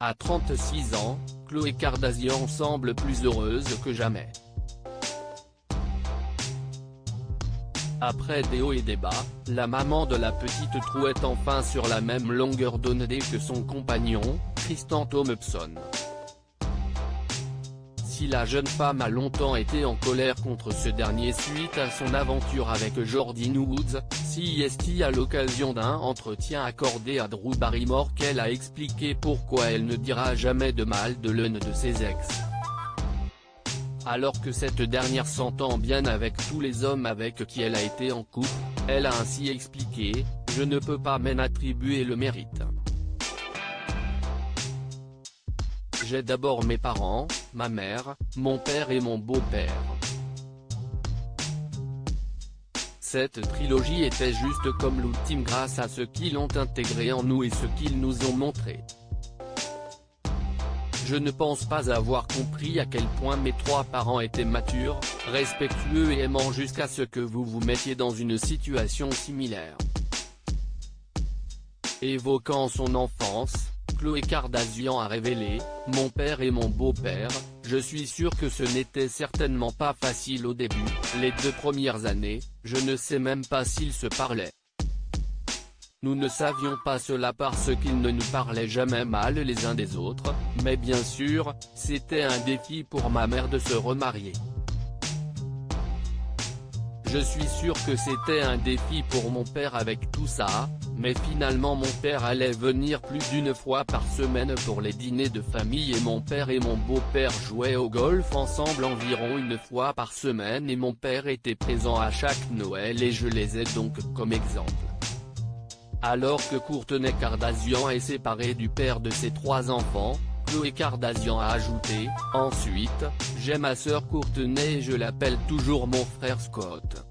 À 36 ans, Khloé Kardashian semble plus heureuse que jamais. Après des hauts et des bas, la maman de la petite True est enfin sur la même longueur d'onde que son compagnon, Tristan Thompson. Si la jeune femme a longtemps été en colère contre ce dernier suite à son aventure avec Jordyn Woods, c'est à l'occasion d'un entretien accordé à Drew Barrymore qu'elle a expliqué pourquoi elle ne dira jamais de mal de l'un de ses ex. Alors que cette dernière s'entend bien avec tous les hommes avec qui elle a été en couple, elle a ainsi expliqué « Je ne peux pas m'en attribuer le mérite. J'ai d'abord mes parents, ma mère, mon père et mon beau-père. Cette trilogie était juste comme l'ultime grâce à ce qu'ils ont intégré en nous et ce qu'ils nous ont montré. Je ne pense pas avoir compris à quel point mes trois parents étaient matures, respectueux et aimants jusqu'à ce que vous vous mettiez dans une situation similaire. » Évoquant son enfance, Khloé Kardashian a révélé « Mon père et mon beau-père, je suis sûr que ce n'était certainement pas facile au début, les 2 premières années, je ne sais même pas s'ils se parlaient. Nous ne savions pas cela parce qu'ils ne nous parlaient jamais mal les uns des autres, mais bien sûr, c'était un défi pour ma mère de se remarier. Je suis sûr que c'était un défi pour mon père avec tout ça, mais finalement mon père allait venir plus d'une fois par semaine pour les dîners de famille et mon père et mon beau-père jouaient au golf ensemble environ une fois par semaine et mon père était présent à chaque Noël et je les ai donc comme exemple. » Alors que Kourtney Kardashian est séparée du père de ses 3 enfants, Khloé Kardashian a ajouté « Ensuite, j'ai ma sœur Kourtney et je l'appelle toujours mon frère Scott. »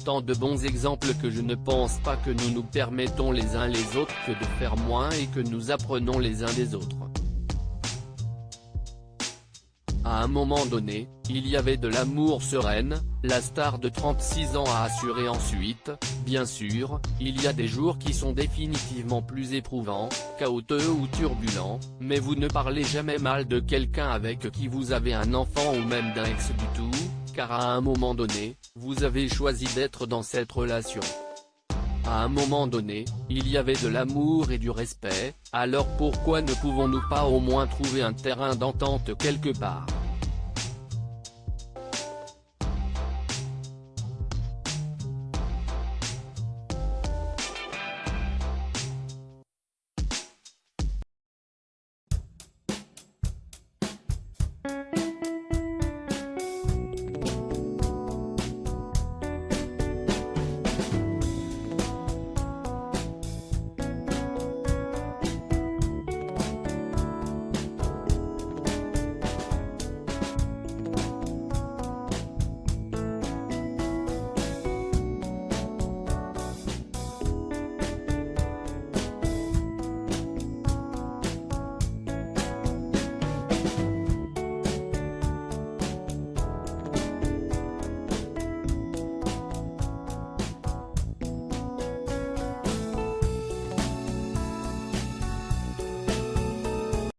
Tant de bons exemples que je ne pense pas que nous nous permettons les uns les autres que de faire moins et que nous apprenons les uns des autres. À un moment donné, il y avait de l'amour sereine, la star de 36 ans a assuré ensuite, bien sûr, il y a des jours qui sont définitivement plus éprouvants, chaotiques ou turbulents, mais vous ne parlez jamais mal de quelqu'un avec qui vous avez un enfant ou même d'un ex du tout, car à un moment donné, vous avez choisi d'être dans cette relation. À un moment donné, il y avait de l'amour et du respect, alors pourquoi ne pouvons-nous pas au moins trouver un terrain d'entente quelque part ?